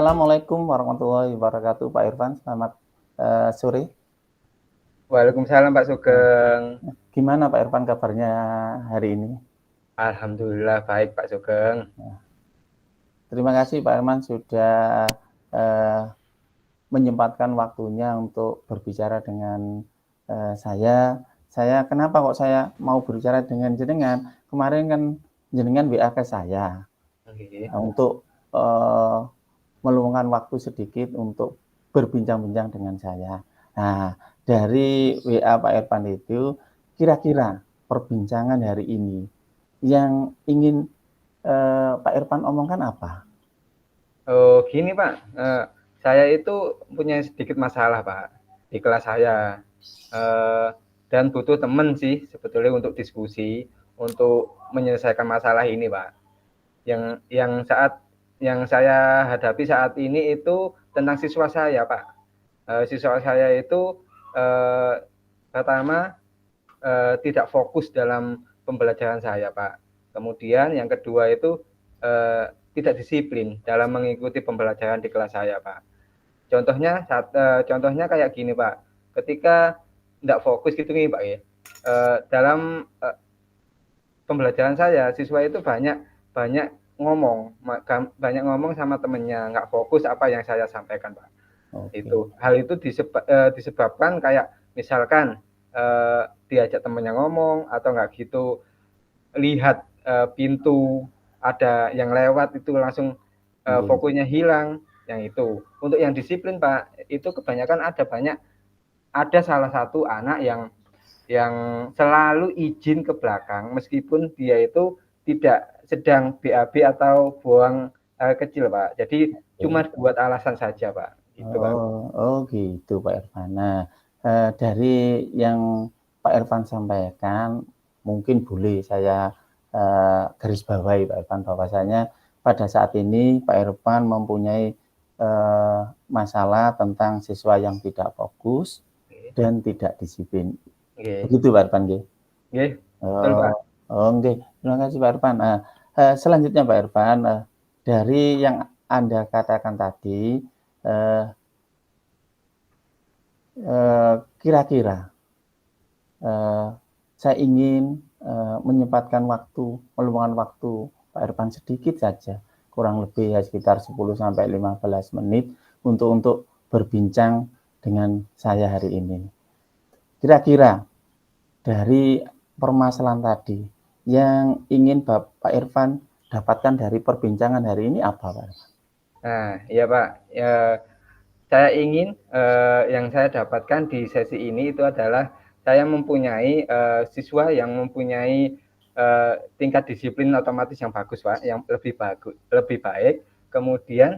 Assalamualaikum warahmatullahi wabarakatuh, Pak Irfan. Selamat sore. Waalaikumsalam Pak Sugeng. Gimana Pak Irfan kabarnya hari ini? Alhamdulillah baik Pak Sugeng. Terima kasih Pak Irfan sudah menyempatkan waktunya untuk berbicara dengan saya. Kenapa kok saya mau berbicara dengan jenengan? Kemarin kan jenengan WA ke saya untuk meluangkan waktu sedikit untuk berbincang-bincang dengan saya. Nah, dari WA Pak Irfan itu, kira-kira perbincangan hari ini yang ingin Pak Irfan omongkan apa? Oh gini Pak, saya itu punya sedikit masalah Pak di kelas saya, dan butuh teman sih sebetulnya untuk diskusi, untuk menyelesaikan masalah ini Pak. Yang saya hadapi saat ini itu tentang siswa saya Pak. Siswa saya itu pertama tidak fokus dalam pembelajaran saya Pak. Kemudian yang kedua itu tidak disiplin dalam mengikuti pembelajaran di kelas saya Pak. Contohnya kayak gini Pak, ketika tidak fokus gitu nih Pak ya, dalam pembelajaran saya siswa itu banyak ngomong sama temennya, nggak fokus apa yang saya sampaikan Pak. Hal itu disebabkan kayak misalkan diajak temennya ngomong atau nggak gitu, lihat pintu ada yang lewat itu langsung fokusnya hilang. Yang itu untuk yang disiplin Pak, itu kebanyakan ada salah satu anak yang selalu izin ke belakang meskipun dia itu tidak sedang BAB atau buang air kecil Pak. Jadi cuma buat alasan saja Pak. Gitu, Pak. Gitu Pak Irfan. Nah, dari yang Pak Irfan sampaikan, mungkin boleh saya garis bawahi Pak Irfan bahwasanya pada saat ini Pak Irfan mempunyai masalah tentang siswa yang tidak fokus dan tidak disiplin. Begitu Pak Irfan, nggih? Nggih, betul Pak. Nggih. Terima kasih Pak Irfan. Selanjutnya Pak Irfan, dari yang Anda katakan tadi, kira-kira saya ingin menyempatkan waktu, meluangkan waktu Pak Irfan sedikit saja, kurang lebih ya sekitar 10-15 menit untuk berbincang dengan saya hari ini. Kira-kira dari permasalahan tadi yang ingin Pak Irfan dapatkan dari perbincangan hari ini apa Pak Irfan? Nah, iya Pak. Saya ingin yang saya dapatkan di sesi ini itu adalah saya mempunyai siswa yang mempunyai tingkat disiplin otomatis yang bagus Pak, yang lebih baik. Kemudian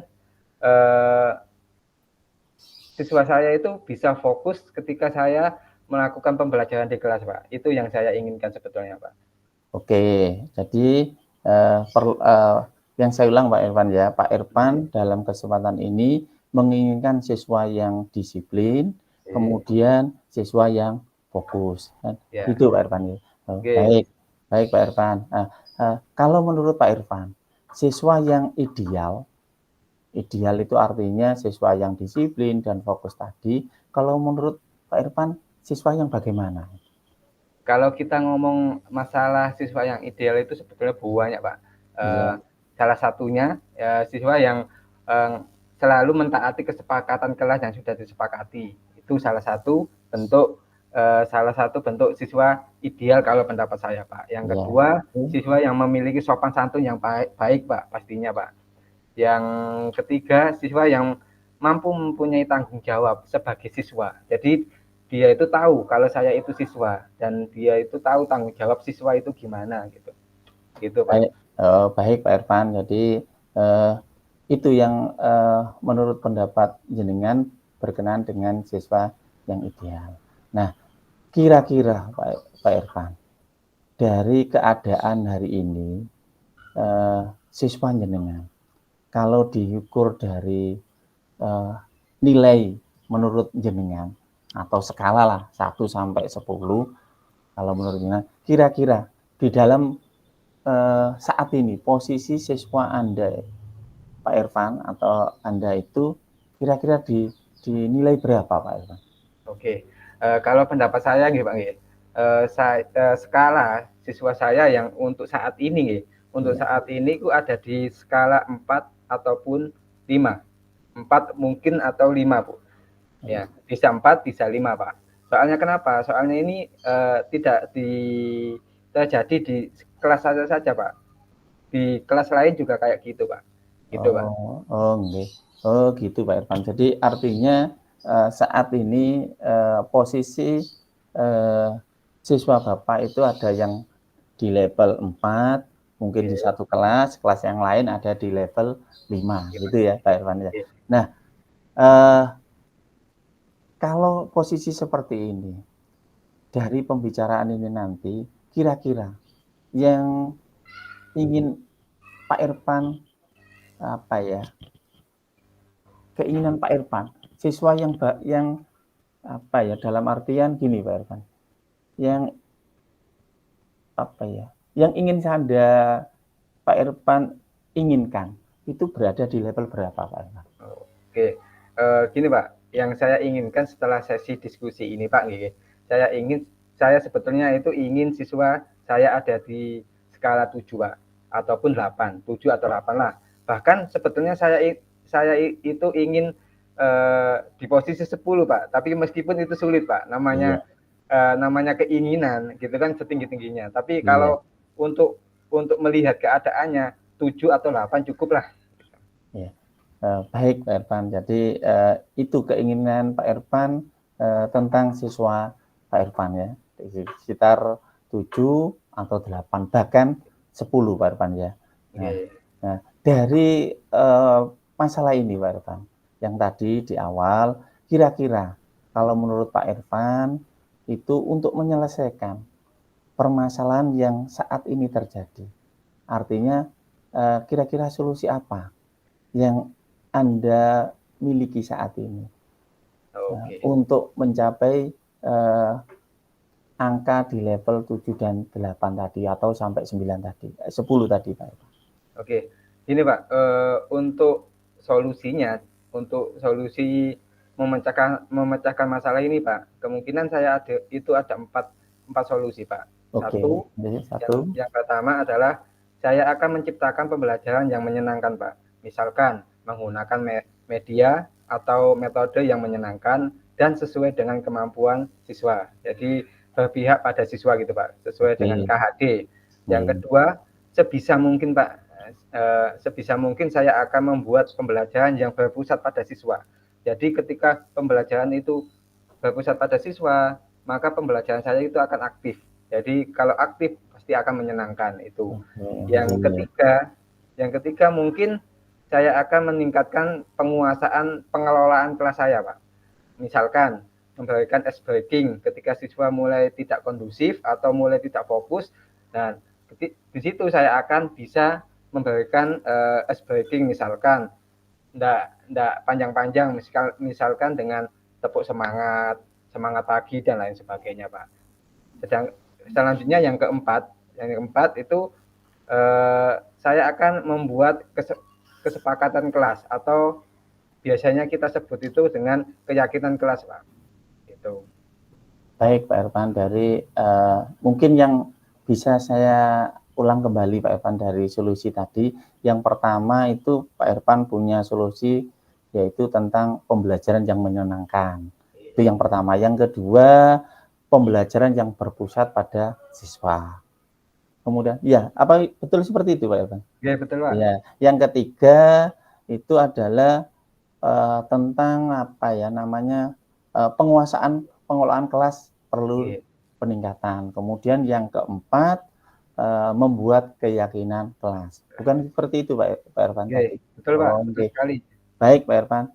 siswa saya itu bisa fokus ketika saya melakukan pembelajaran di kelas Pak. Itu yang saya inginkan sebetulnya Pak. Oke, jadi yang saya ulang Pak Irfan ya, Pak Irfan dalam kesempatan ini menginginkan siswa yang disiplin, kemudian siswa yang fokus. Itu Pak Irfan ya. Baik Pak Irfan. Kalau menurut Pak Irfan, siswa yang ideal itu artinya siswa yang disiplin dan fokus tadi. Kalau menurut Pak Irfan, siswa yang bagaimana? Kalau kita ngomong masalah siswa yang ideal itu sebetulnya banyak Pak. Salah satunya siswa yang selalu mentaati kesepakatan kelas yang sudah disepakati. Itu salah satu bentuk siswa ideal kalau pendapat saya Pak. Yang kedua, siswa yang memiliki sopan santun yang baik Pak, pastinya Pak. Yang ketiga, siswa yang mampu mempunyai tanggung jawab sebagai siswa. Jadi dia itu tahu kalau saya itu siswa dan dia itu tahu tanggung jawab siswa itu gimana gitu. Gitu Pak. Baik Pak Irfan. Jadi itu yang menurut pendapat jenengan berkenaan dengan siswa yang ideal. Nah, kira-kira Pak Irfan, dari keadaan hari ini siswa jenengan kalau diukur dari nilai menurut jenengan atau skala lah 1 sampai 10, kalau menurut jenengan kira-kira di dalam saat ini posisi siswa Anda Pak Irfan atau Anda itu kira-kira dinilai berapa Pak Irfan? Oke, kalau pendapat saya nggih Pak nggih, skala siswa saya yang untuk saat ini nggih, untuk saat ini ku ada di skala 4 ataupun 5. 4 mungkin atau 5 Bu. Ya, bisa 4, bisa 5 Pak. Soalnya kenapa? Soalnya ini tidak terjadi di kelas saya saja Pak. Di kelas lain juga kayak gitu Pak. Gitu Pak. Nggih. Oh gitu Pak Irfan. Jadi artinya saat ini posisi siswa Bapak itu ada yang di level 4, mungkin di satu kelas yang lain ada di level 5, gitu ya Pak Irfan ya. Nah, kalau posisi seperti ini, dari pembicaraan ini nanti, kira-kira yang ingin Pak Irfan apa ya? Keinginan Pak Irfan, siswa yang apa ya? Dalam artian gini Pak Irfan, yang apa ya? Yang ingin Pak Irfan inginkan itu berada di level berapa Pak Irfan? Oke, gini Pak, yang saya inginkan setelah sesi diskusi ini Pak, saya sebetulnya itu ingin siswa saya ada di skala 7 Pak, ataupun 8, 7 atau 8 lah. Bahkan sebetulnya saya itu ingin di posisi 10 Pak, tapi meskipun itu sulit Pak, namanya keinginan gitu kan setinggi-tingginya. Tapi kalau untuk melihat keadaannya 7 atau 8 cukup lah. Ya. Baik Pak Irfan, jadi itu keinginan Pak Irfan tentang siswa Pak Irfan ya, sekitar 7 atau 8, bahkan 10 Pak Irfan ya. Nah, dari masalah ini Pak Irfan, yang tadi di awal, kira-kira kalau menurut Pak Irfan itu untuk menyelesaikan permasalahan yang saat ini terjadi, artinya kira-kira solusi apa yang Anda miliki saat ini untuk mencapai angka di level 7 dan 8 tadi atau sampai 9 tadi, 10 tadi Pak. Oke, ini Pak, untuk solusi memecahkan masalah ini Pak, kemungkinan saya ada empat solusi Pak. Satu, yang pertama adalah saya akan menciptakan pembelajaran yang menyenangkan Pak. Misalkan menggunakan media atau metode yang menyenangkan dan sesuai dengan kemampuan siswa. Jadi berpihak pada siswa gitu Pak, sesuai dengan KHD. Yang kedua, sebisa mungkin Pak, sebisa mungkin saya akan membuat pembelajaran yang berpusat pada siswa. Jadi ketika pembelajaran itu berpusat pada siswa, maka pembelajaran saya itu akan aktif. Jadi kalau aktif pasti akan menyenangkan itu. Yang ketiga mungkin saya akan meningkatkan pengelolaan kelas saya, Pak. Misalkan memberikan ice breaking ketika siswa mulai tidak kondusif atau mulai tidak fokus. Dan di situ saya akan bisa memberikan ice breaking, misalkan enggak panjang-panjang, misalkan dengan tepuk semangat pagi dan lain sebagainya Pak. Selanjutnya yang keempat itu saya akan membuat kesepakatan kelas, atau biasanya kita sebut itu dengan keyakinan kelas Pak. Itu. Baik Pak Irfan, dari mungkin yang bisa saya ulang kembali Pak Irfan dari solusi tadi. Yang pertama itu Pak Irfan punya solusi yaitu tentang pembelajaran yang menyenangkan. Itu yang pertama. Yang kedua, pembelajaran yang berpusat pada siswa. Kemudian, ya, apa betul seperti itu Pak Irfan? Ya, betul Pak. Ya, yang ketiga itu adalah tentang apa ya namanya pengelolaan kelas perlu peningkatan. Kemudian yang keempat membuat keyakinan kelas. Bukan seperti itu Pak Irfan tadi. Betul Pak, betul sekali. Baik Pak Irfan,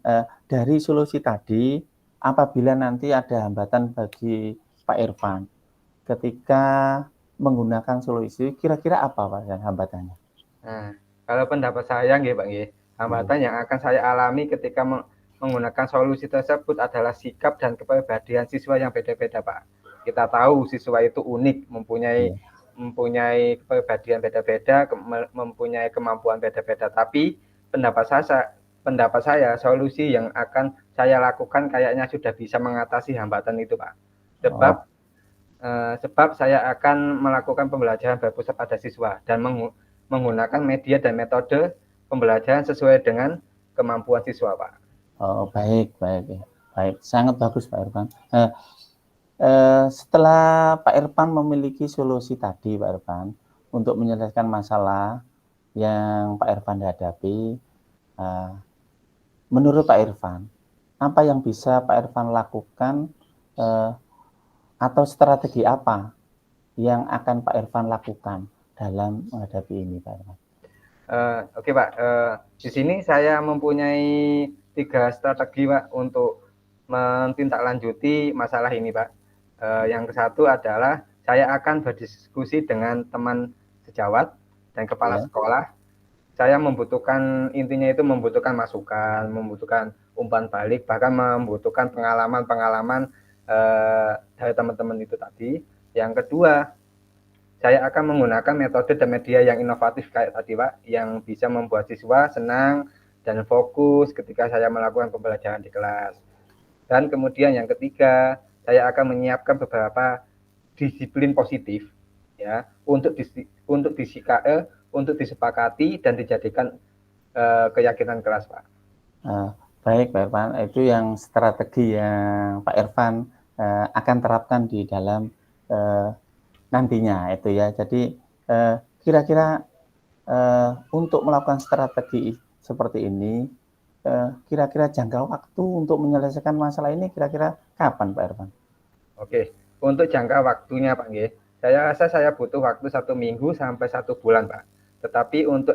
dari solusi tadi, apabila nanti ada hambatan bagi Pak Irfan ketika menggunakan solusi, kira-kira apa Pak hambatannya? Nah, kalau pendapat saya nggih Pak nggih, hambatan yang akan saya alami ketika menggunakan solusi tersebut adalah sikap dan kepribadian siswa yang beda-beda Pak. Kita tahu siswa itu unik, mempunyai kepribadian beda-beda, mempunyai kemampuan beda-beda, tapi pendapat saya solusi yang akan saya lakukan kayaknya sudah bisa mengatasi hambatan itu, Pak. Sebab saya akan melakukan pembelajaran berpusat pada siswa dan menggunakan media dan metode pembelajaran sesuai dengan kemampuan siswa, Pak. Oh, baik, sangat bagus Pak Irfan. Setelah Pak Irfan memiliki solusi tadi, Pak Irfan, untuk menyelesaikan masalah yang Pak Irfan hadapi, menurut Pak Irfan, apa yang bisa Pak Irfan lakukan atau strategi apa yang akan Pak Irfan lakukan dalam menghadapi ini, Pak Irfan? Oke, Pak. Di sini saya mempunyai 3 strategi, Pak, untuk menindaklanjuti masalah ini, Pak. Yang satu adalah saya akan berdiskusi dengan teman sejawat dan kepala sekolah. Saya intinya itu membutuhkan masukan, membutuhkan umpan balik, bahkan membutuhkan pengalaman-pengalaman dari teman-teman itu tadi. Yang kedua, saya akan menggunakan metode dan media yang inovatif kayak tadi, Pak, yang bisa membuat siswa senang dan fokus ketika saya melakukan pembelajaran di kelas. Dan kemudian yang ketiga, saya akan menyiapkan beberapa disiplin positif ya untuk disepakati dan dijadikan keyakinan kelas, Pak. Baik, Pak Irfan, itu yang strategi yang Pak Irfan akan terapkan di dalam nantinya itu ya. Jadi kira-kira untuk melakukan strategi seperti ini, kira-kira jangka waktu untuk menyelesaikan masalah ini kira-kira kapan, Pak Irfan? Oke, untuk jangka waktunya, Pak Nggih, saya rasa saya butuh waktu 1 minggu sampai 1 bulan, Pak. Tetapi untuk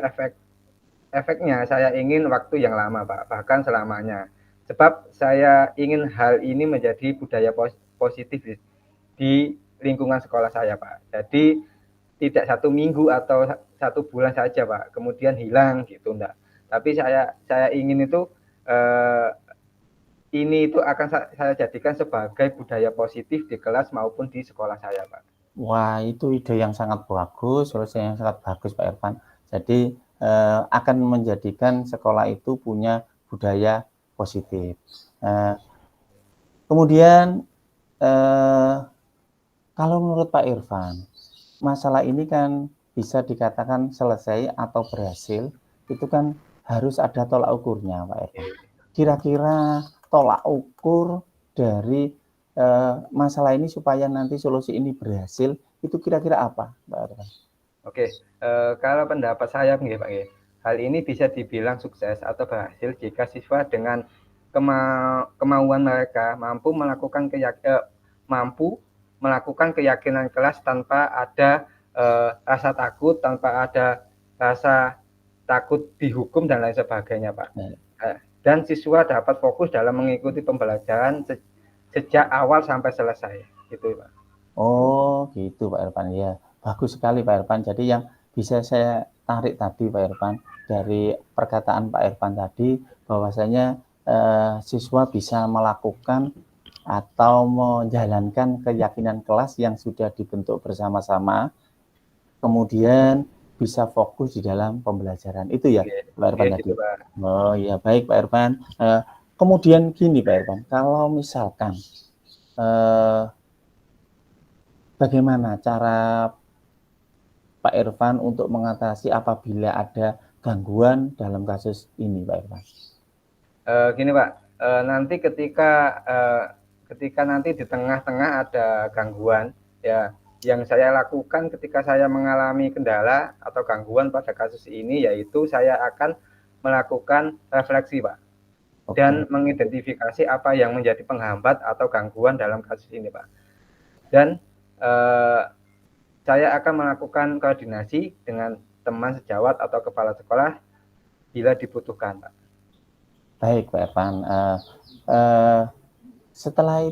efeknya saya ingin waktu yang lama, Pak, bahkan selamanya. Sebab saya ingin hal ini menjadi budaya positif di lingkungan sekolah saya, Pak. Jadi tidak 1 minggu atau 1 bulan saja, Pak, kemudian hilang gitu, enggak. Tapi saya ingin itu ini itu akan saya jadikan sebagai budaya positif di kelas maupun di sekolah saya, Pak. Wah, itu ide yang sangat bagus, solusi yang sangat bagus, Pak Irfan. Jadi akan menjadikan sekolah itu punya budaya positif. Kemudian kalau menurut Pak Irfan, masalah ini kan bisa dikatakan selesai atau berhasil, itu kan harus ada tolak ukurnya, Pak Irfan. Kira-kira tolak ukur dari masalah ini supaya nanti solusi ini berhasil, itu kira-kira apa, Pak Irfan? Oke, kalau pendapat saya, Pak, hal ini bisa dibilang sukses atau berhasil jika siswa dengan kemauan mereka mampu melakukan keyakinan kelas tanpa ada rasa takut, tanpa ada rasa takut dihukum dan lain sebagainya, Pak. Dan siswa dapat fokus dalam mengikuti pembelajaran sejak awal sampai selesai, gitu, Pak. Oh, gitu, Pak Irfan. Ya, bagus sekali, Pak Irfan. Jadi yang bisa saya tarik tadi, Pak Irfan, dari perkataan Pak Irfan tadi, bahwasanya siswa bisa melakukan atau menjalankan keyakinan kelas yang sudah dibentuk bersama-sama, kemudian bisa fokus di dalam pembelajaran. Itu ya, Pak Irfan tadi. Gitu, Pak. Oh ya, baik Pak Irfan. Kemudian gini Pak Irfan, kalau misalkan bagaimana cara Pak Irfan untuk mengatasi apabila ada gangguan dalam kasus ini, Pak Irfan? Gini, Pak, nanti ketika nanti di tengah-tengah ada gangguan, ya, yang saya lakukan ketika saya mengalami kendala atau gangguan pada kasus ini, yaitu saya akan melakukan refleksi, Pak, dan mengidentifikasi apa yang menjadi penghambat atau gangguan dalam kasus ini, Pak. Dan saya akan melakukan koordinasi dengan teman sejawat atau kepala sekolah bila dibutuhkan, Pak. Baik, Pak Irfan. Setelah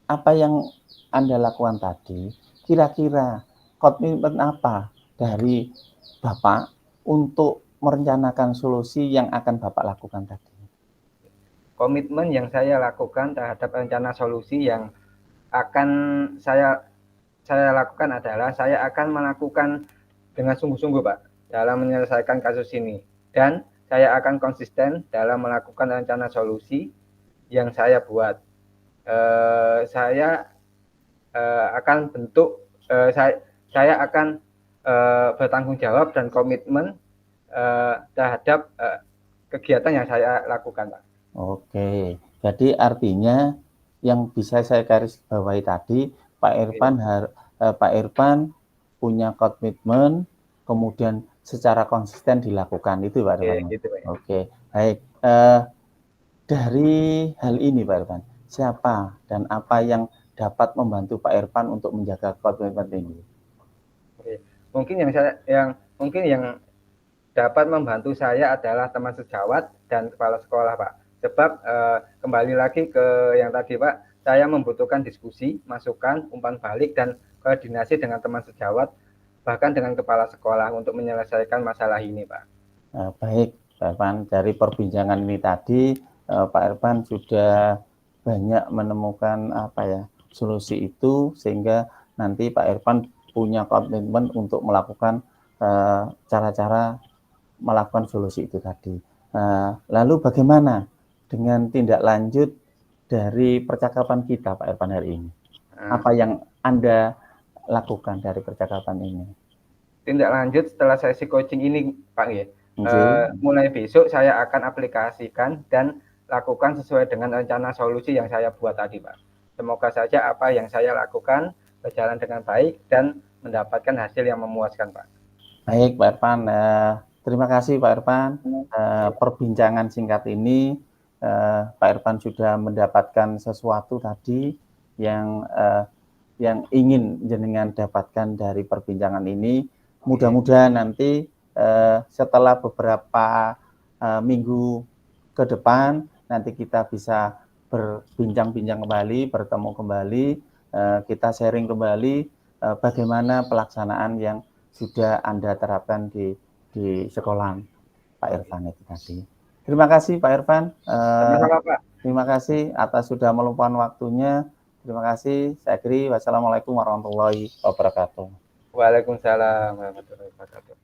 apa yang Anda lakukan tadi, kira-kira komitmen apa dari Bapak untuk merencanakan solusi yang akan Bapak lakukan tadi? Komitmen yang saya lakukan terhadap rencana solusi yang akan saya lakukan adalah saya akan melakukan dengan sungguh-sungguh, Pak, dalam menyelesaikan kasus ini. Dan saya akan konsisten dalam melakukan rencana solusi yang saya buat. Saya akan saya akan bertanggung jawab dan komitmen terhadap kegiatan yang saya lakukan, Pak. Oke, jadi artinya yang bisa saya garis bawahi tadi, Pak Irfan punya komitmen, kemudian secara konsisten dilakukan, itu Pak Irfan. Gitu, Pak. Oke, baik. Dari hal ini Pak Irfan, siapa dan apa yang dapat membantu Pak Irfan untuk menjaga komitmen ini? Oke. Mungkin yang dapat membantu saya adalah teman sejawat dan kepala sekolah, Pak. Sebab kembali lagi ke yang tadi, Pak, saya membutuhkan diskusi, masukan, umpan balik, dan koordinasi dengan teman sejawat, bahkan dengan kepala sekolah untuk menyelesaikan masalah ini, Pak. Baik, Pak Irfan, dari perbincangan ini tadi, Pak Irfan sudah banyak menemukan solusi itu, sehingga nanti Pak Irfan punya komitmen untuk melakukan cara-cara melakukan solusi itu tadi. Lalu bagaimana dengan tindak lanjut dari percakapan kita, Pak Irfan, hari ini? Apa yang Anda lakukan dari percakapan ini? Tindak lanjut setelah sesi coaching ini, Pak, ya. Mulai besok saya akan aplikasikan dan lakukan sesuai dengan rencana solusi yang saya buat tadi, Pak. Semoga saja apa yang saya lakukan berjalan dengan baik dan mendapatkan hasil yang memuaskan, Pak. Baik, Pak Irfan. Terima kasih, Pak Irfan. Perbincangan singkat ini, Pak Irfan sudah mendapatkan sesuatu tadi yang ingin jenengan dapatkan dari perbincangan ini. Mudah-mudahan nanti setelah beberapa minggu ke depan, nanti kita bisa berbincang-bincang kembali, bertemu kembali, kita sharing kembali bagaimana pelaksanaan yang sudah Anda terapkan di sekolah Pak Irfan itu tadi. Terima kasih Pak Irfan. Pak. Terima kasih atas sudah meluangkan waktunya. Terima kasih. Saya akhiri. Wassalamualaikum warahmatullahi wabarakatuh. Waalaikumsalam warahmatullahi wabarakatuh.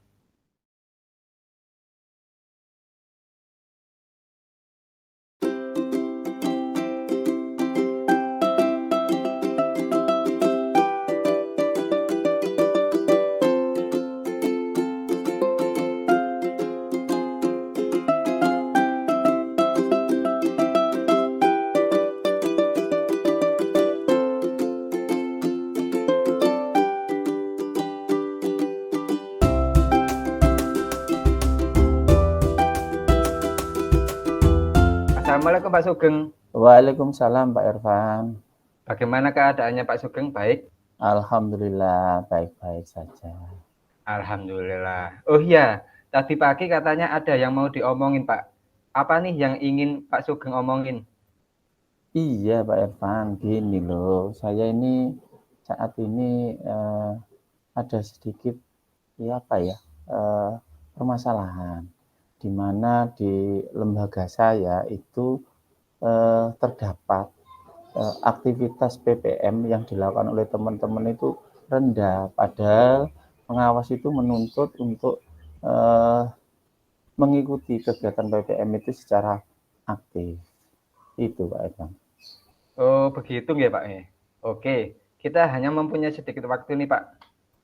Assalamualaikum Pak Sugeng. Waalaikumsalam Pak Irfan. Bagaimana keadaannya Pak Sugeng? Baik? Alhamdulillah baik-baik saja. Alhamdulillah. Oh iya, tadi pagi katanya ada yang mau diomongin Pak. Apa nih yang ingin Pak Sugeng omongin? Iya Pak Irfan, gini loh, saya ini saat ini ada sedikit permasalahan, di mana di lembaga saya itu terdapat aktivitas PPM yang dilakukan oleh teman-teman itu rendah, padahal pengawas itu menuntut untuk mengikuti kegiatan PPM itu secara aktif. Itu Pak Irfan. Oh begitu ya Pak. Oke, kita hanya mempunyai sedikit waktu nih Pak.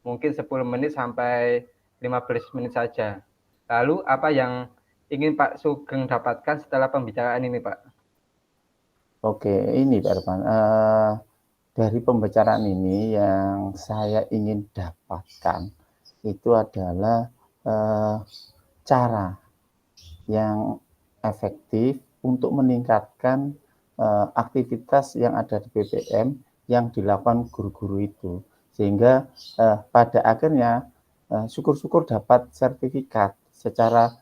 Mungkin 10 menit sampai 15 menit saja. Lalu apa yang ingin Pak Sugeng dapatkan setelah pembicaraan ini Pak? Oke, ini Pak Irfan. Dari pembicaraan ini yang saya ingin dapatkan itu adalah cara yang efektif untuk meningkatkan aktivitas yang ada di PPM yang dilakukan guru-guru itu, sehingga pada akhirnya syukur-syukur dapat sertifikat secara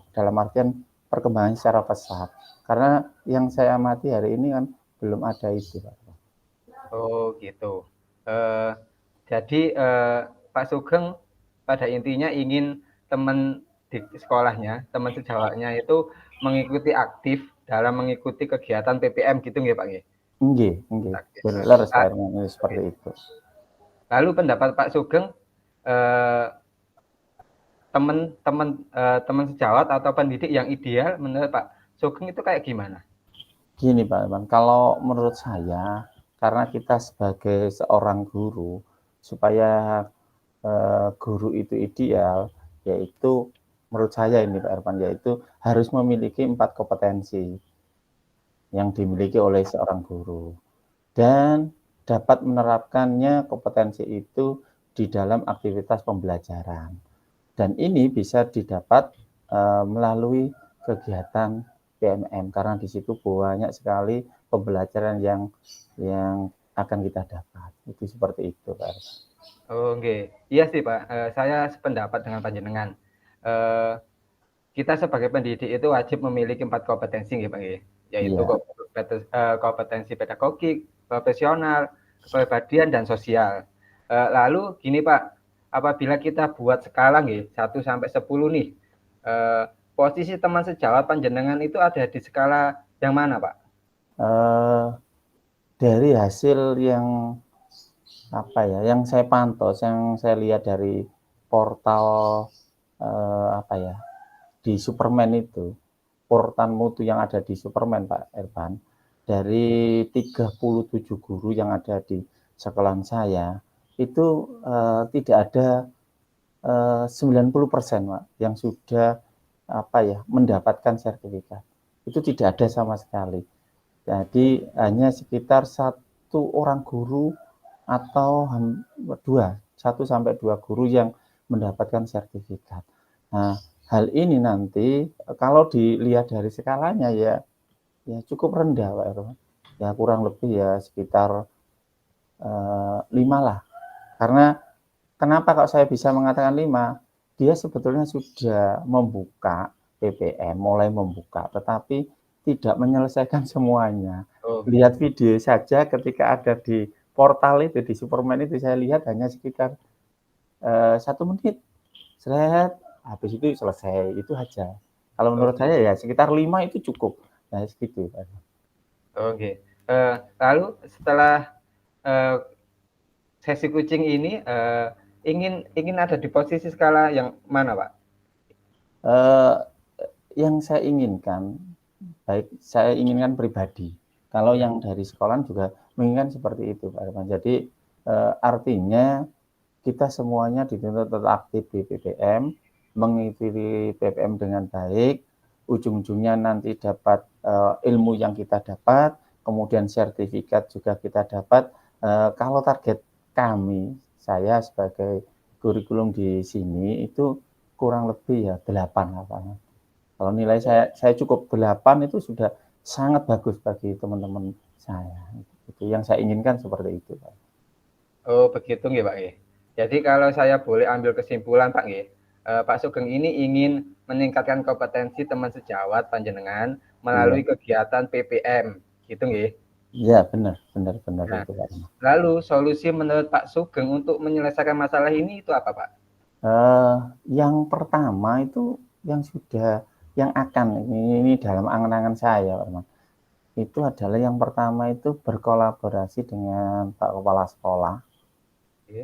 dalam artian perkembangan secara pesat. Karena yang saya amati hari ini kan belum ada itu, Pak. Oh gitu. Jadi Pak Sugeng pada intinya ingin teman di sekolahnya, teman sejawatnya itu mengikuti aktif dalam mengikuti kegiatan PPM gitu nggih Pak nggih? Nggih. Benar seperti itu. Lalu pendapat Pak Sugeng teman sejawat atau pendidik yang ideal menurut Pak Sugeng itu kayak gimana? Gini Pak Irfan, kalau menurut saya, karena kita sebagai seorang guru, supaya guru itu ideal, yaitu menurut saya ini Pak Irfan, yaitu harus memiliki 4 kompetensi yang dimiliki oleh seorang guru. Dan dapat menerapkannya kompetensi itu di dalam aktivitas pembelajaran. Dan ini bisa didapat melalui kegiatan PMM, karena di situ banyak sekali pembelajaran yang akan kita dapat. Itu seperti itu, Pak. Oh, okay. Iya sih Pak, saya sependapat dengan panjenengan. Kita sebagai pendidik itu wajib memiliki 4 kompetensi nggih Pak nggih, yaitu Iya. kompetensi pedagogik, profesional, kepribadian, dan sosial. Lalu gini Pak, apabila kita buat skala nggih 1 sampai 10 nih, posisi teman sejawat panjenengan itu ada di skala yang mana Pak? Dari hasil yang yang saya pantau, yang saya lihat dari portal di Superman itu, portal mutu yang ada di Superman Pak Irfan, dari 37 guru yang ada di sekolahan saya, itu tidak ada 90% Pak, yang sudah mendapatkan sertifikat. Itu tidak ada sama sekali. Jadi hanya sekitar 1 orang guru atau 1 sampai 2 guru yang mendapatkan sertifikat. Nah, hal ini nanti kalau dilihat dari skalanya ya cukup rendah Pak Irfan. Ya kurang lebih ya sekitar 5 lah. Karena kenapa kok saya bisa mengatakan 5? Dia sebetulnya sudah membuka PPM, mulai membuka, tetapi tidak menyelesaikan semuanya. Lihat video saja ketika ada di portal itu, di Superman itu, saya lihat hanya sekitar 1 menit. Seret, habis itu selesai, itu aja. Kalau menurut saya ya sekitar 5 itu cukup. Nah, segitu. Oke. Lalu setelah sesi coaching ini ingin ada di posisi skala yang mana, Pak? Yang saya inginkan, saya inginkan pribadi. Kalau yang dari sekolah juga menginginkan seperti itu, Pak Irfan. Jadi artinya kita semuanya dituntut tetap aktif di PPM, mengikuti PPM dengan baik, ujung-ujungnya nanti dapat ilmu yang kita dapat, kemudian sertifikat juga kita dapat. Kalau target kami, saya sebagai kurikulum di sini itu kurang lebih ya 8 lah Pak. Kalau nilai saya cukup 8 itu sudah sangat bagus bagi teman-teman saya. Itu yang saya inginkan seperti itu Pak. Oh begitu nggih Pak nggih. Jadi kalau saya boleh ambil kesimpulan Pak nggih, Pak Sugeng ini ingin meningkatkan kompetensi teman sejawat panjenengan melalui kegiatan PPM, gitu nggih? Iya benar Nah, itu Pak. lalu solusi menurut Pak Sugeng untuk menyelesaikan masalah ini itu apa Pak? Yang pertama itu yang akan ini dalam angan-angan saya Pak, itu adalah yang pertama itu berkolaborasi dengan Pak Kepala Sekolah.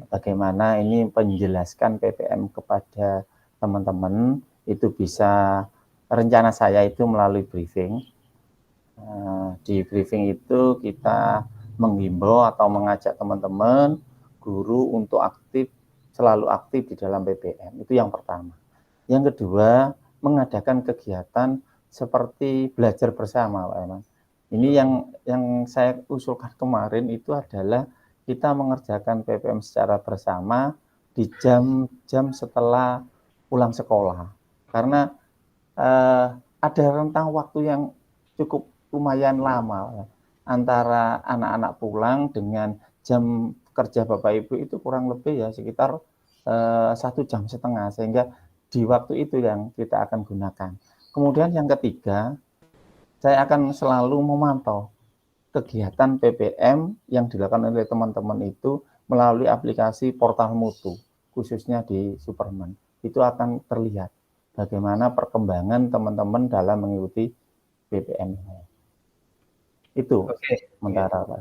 Bagaimana ini menjelaskan PPM kepada teman-teman, itu bisa, rencana saya itu melalui briefing. Di briefing itu kita menghimbau atau mengajak teman-teman, guru untuk selalu aktif di dalam PPM. Itu yang pertama. Yang kedua, mengadakan kegiatan seperti belajar bersama, Pak Eman. Ini yang saya usulkan kemarin itu adalah kita mengerjakan PPM secara bersama di jam-jam setelah pulang sekolah. Karena ada rentang waktu yang cukup lumayan lama antara anak-anak pulang dengan jam kerja Bapak Ibu itu kurang lebih ya sekitar 1,5 jam, sehingga di waktu itu yang kita akan gunakan. Kemudian yang ketiga, saya akan selalu memantau kegiatan PPM yang dilakukan oleh teman-teman itu melalui aplikasi portal mutu, khususnya di Superman. Itu akan terlihat bagaimana perkembangan teman-teman dalam mengikuti PPM. Itu sementara Pak.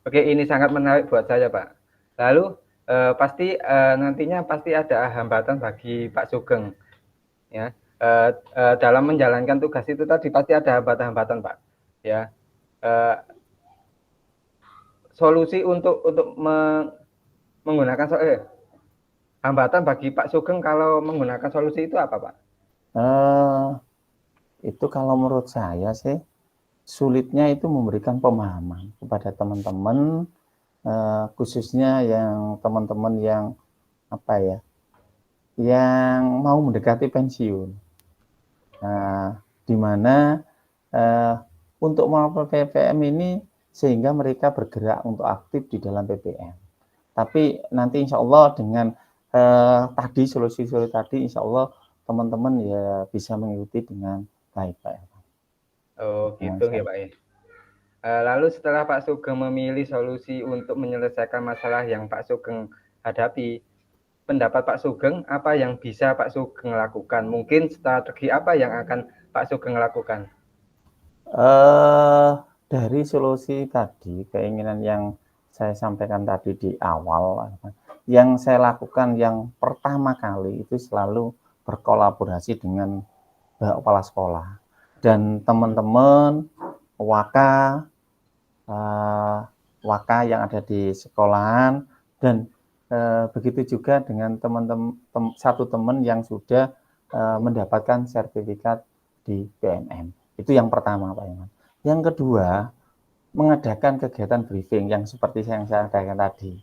Oke, ini sangat menarik buat saya Pak. Lalu pasti nantinya pasti ada hambatan bagi Pak Sugeng, ya. Dalam menjalankan tugas itu tadi pasti ada hambatan-hambatan, Pak, ya. Solusi untuk menggunakan hambatan bagi Pak Sugeng kalau menggunakan solusi itu apa, Pak? Itu kalau menurut saya sih sulitnya itu memberikan pemahaman kepada teman-teman, khususnya yang teman-teman yang apa ya, yang mau mendekati pensiun. Nah, di mana untuk melakukan PPM ini sehingga mereka bergerak untuk aktif di dalam PPM. Tapi nanti insya Allah dengan tadi solusi-solusi tadi, insya Allah teman-teman ya bisa mengikuti dengan baik, Pak. Oh, gitu ya, Pak, ya. Lalu setelah Pak Sugeng memilih solusi untuk menyelesaikan masalah yang Pak Sugeng hadapi, pendapat Pak Sugeng apa yang bisa Pak Sugeng lakukan? Mungkin strategi apa yang akan Pak Sugeng lakukan? Dari solusi tadi, keinginan yang saya sampaikan tadi di awal, yang saya lakukan yang pertama kali itu selalu berkolaborasi dengan kepala sekolah dan teman-teman waka yang ada di sekolahan, dan begitu juga dengan teman-teman satu teman yang sudah mendapatkan sertifikat di PMM. Itu yang pertama, Pak Iman. Yang kedua, mengadakan kegiatan briefing yang seperti yang saya adakan tadi.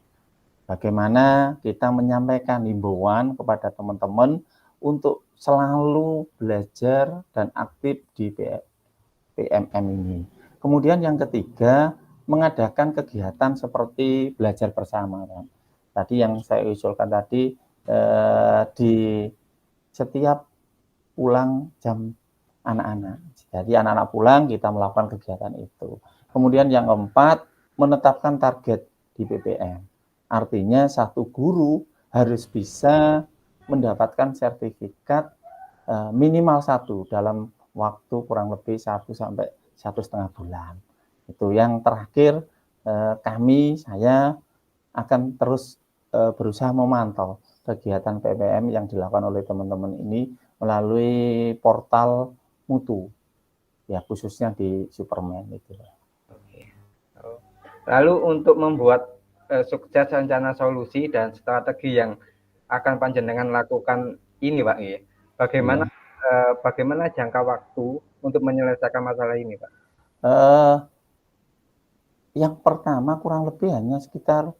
Bagaimana kita menyampaikan himbauan kepada teman-teman untuk selalu belajar dan aktif di PMM ini. Kemudian yang ketiga, mengadakan kegiatan seperti belajar bersama. Tadi yang saya usulkan tadi, di setiap pulang jam anak-anak. Jadi anak-anak pulang kita melakukan kegiatan itu. Kemudian yang keempat, menetapkan target di PPM. Artinya satu guru harus bisa mendapatkan sertifikat minimal 1 dalam waktu kurang lebih 1 sampai 1,5 bulan. Itu yang terakhir, saya akan terus berusaha memantau kegiatan PPM yang dilakukan oleh teman-teman ini melalui portal mutu, ya khususnya di Superman itu. Oke. Lalu untuk membuat sukses rencana solusi dan strategi yang akan panjenengan lakukan ini, Pak, bagaimana bagaimana jangka waktu untuk menyelesaikan masalah ini, Pak? Yang pertama kurang lebih hanya sekitar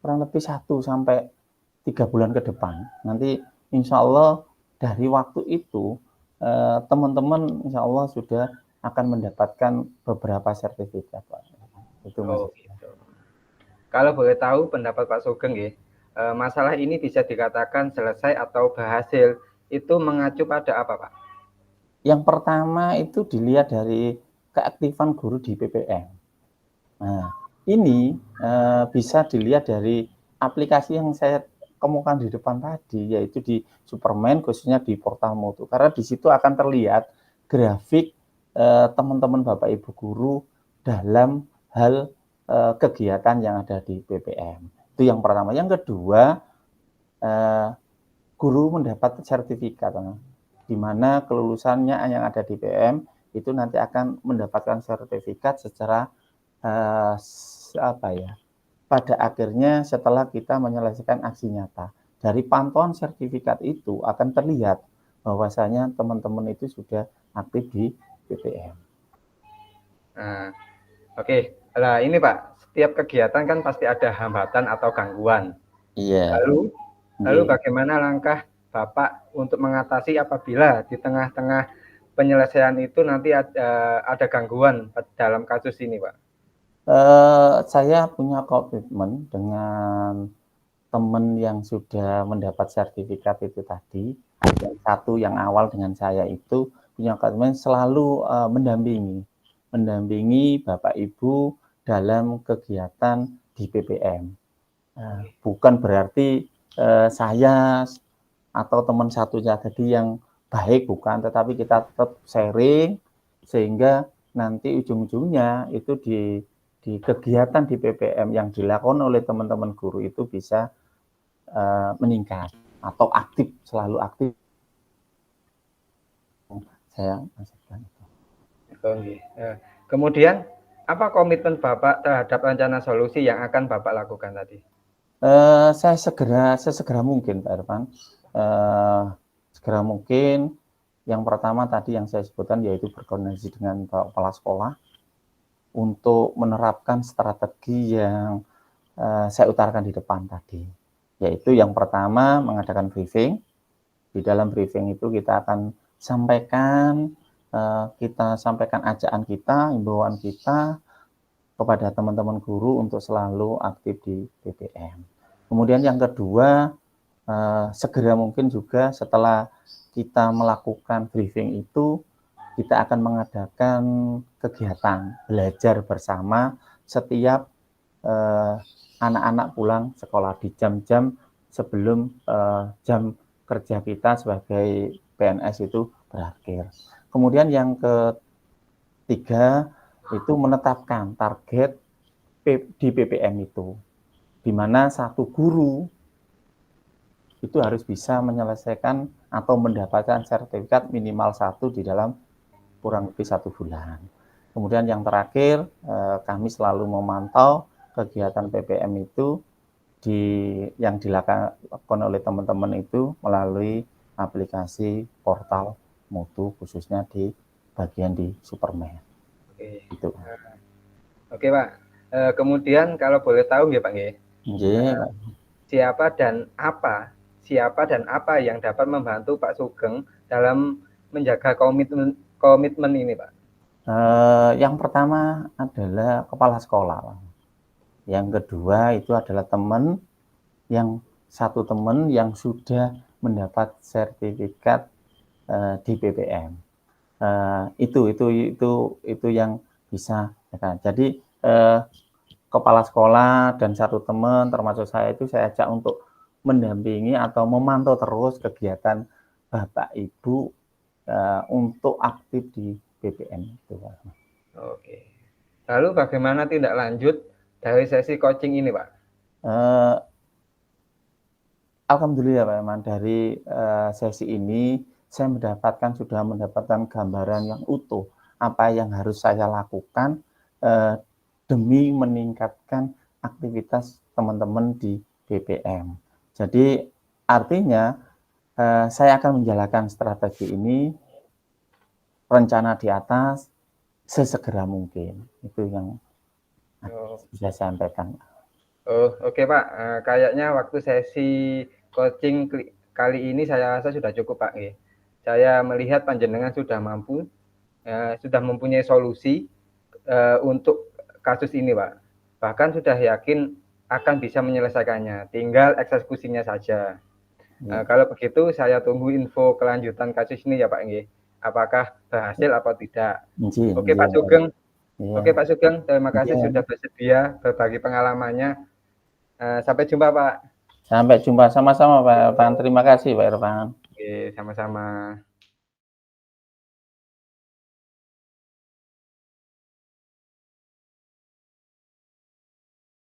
kurang lebih 1 sampai 3 bulan ke depan. Nanti insya Allah dari waktu itu teman-teman insya Allah sudah akan mendapatkan beberapa sertifikat, Pak. Itu gitu. Kalau boleh tahu pendapat Pak Sugeng, masalah ini bisa dikatakan selesai atau berhasil, itu mengacu pada apa, Pak? Yang pertama itu dilihat dari keaktifan guru di PPM. Nah, ini bisa dilihat dari aplikasi yang saya kemukakan di depan tadi, yaitu di Superman, khususnya di portal mutu. Karena di situ akan terlihat grafik teman-teman Bapak Ibu guru dalam hal kegiatan yang ada di PPM. Itu yang pertama. Yang kedua, guru mendapat sertifikat, di mana kelulusannya yang ada di PPM itu nanti akan mendapatkan sertifikat secara pada akhirnya setelah kita menyelesaikan aksi nyata. Dari pantauan sertifikat itu akan terlihat bahwasanya teman-teman itu sudah aktif di PPM. Oke. Nah, ini Pak, setiap kegiatan kan pasti ada hambatan atau gangguan. Iya. Lalu bagaimana langkah Bapak untuk mengatasi apabila di tengah-tengah penyelesaian itu nanti ada gangguan dalam kasus ini, Pak? Saya punya komitmen dengan teman yang sudah mendapat sertifikat itu tadi, yang satu yang awal dengan saya itu punya komitmen selalu mendampingi Bapak Ibu dalam kegiatan di PPM. Bukan berarti saya atau teman satunya tadi yang baik, bukan, tetapi kita tetap sharing sehingga nanti ujung-ujungnya itu di kegiatan di PPM yang dilakukan oleh teman-teman guru itu bisa meningkat atau aktif, selalu aktif. Saya maksudkan itu. Kemudian apa komitmen Bapak terhadap rencana solusi yang akan Bapak lakukan tadi? Saya sesegera mungkin, Pak Irfan. Segera mungkin. Yang pertama tadi yang saya sebutkan yaitu berkoordinasi dengan kepala sekolah untuk menerapkan strategi yang saya utarakan di depan tadi. Yaitu yang pertama mengadakan briefing. Di dalam briefing itu kita akan sampaikan ajakan kita, himbauan kita kepada teman-teman guru untuk selalu aktif di PPM. Kemudian yang kedua, segera mungkin juga setelah kita melakukan briefing itu, kita akan mengadakan kegiatan belajar bersama setiap anak-anak pulang sekolah di jam-jam sebelum jam kerja kita sebagai PNS itu berakhir. Kemudian yang ketiga itu menetapkan target di PPM itu, di mana satu guru itu harus bisa menyelesaikan atau mendapatkan sertifikat minimal 1 di dalam kurang lebih 1 bulan. Kemudian yang terakhir, kami selalu memantau kegiatan PPM itu yang dilakukan oleh teman-teman itu melalui aplikasi portal Mutu, khususnya di bagian di Superman. Oke. Gitu. Oke, Pak. Kemudian kalau boleh tahu ya, Pak nggih. Siapa dan apa yang dapat membantu Pak Sugeng dalam menjaga komitmen ini, Pak? Yang pertama adalah kepala sekolah. Yang kedua itu adalah satu teman yang sudah mendapat sertifikat di PPM. Itu yang bisa. Jadi kepala sekolah dan satu teman termasuk saya itu saya ajak untuk mendampingi atau memantau terus kegiatan Bapak Ibu untuk aktif di PPM itu. Oke. Lalu bagaimana tindak lanjut dari sesi coaching ini, Pak? Alhamdulillah Pak Iman, dari sesi ini saya sudah mendapatkan gambaran yang utuh apa yang harus saya lakukan demi meningkatkan aktivitas teman-teman di PPM. Jadi artinya saya akan menjalankan strategi ini, rencana di atas sesegera mungkin. Itu yang bisa saya sampaikan. Oke Pak, kayaknya waktu sesi coaching kali ini saya rasa sudah cukup Pak. Saya melihat panjenengan sudah mampu, sudah mempunyai solusi untuk kasus ini Pak. Bahkan sudah yakin akan bisa menyelesaikannya, tinggal eksekusinya saja. Kalau begitu saya tunggu info kelanjutan kasus ini ya Pak. Apakah berhasil atau tidak. Oke Pak Sugeng. Oke Pak Sugeng, terima kasih sudah bersedia berbagi pengalamannya. Sampai jumpa Pak. Sampai jumpa sama-sama Pak Irfan. Terima kasih Pak Irfan. Oke, sama-sama.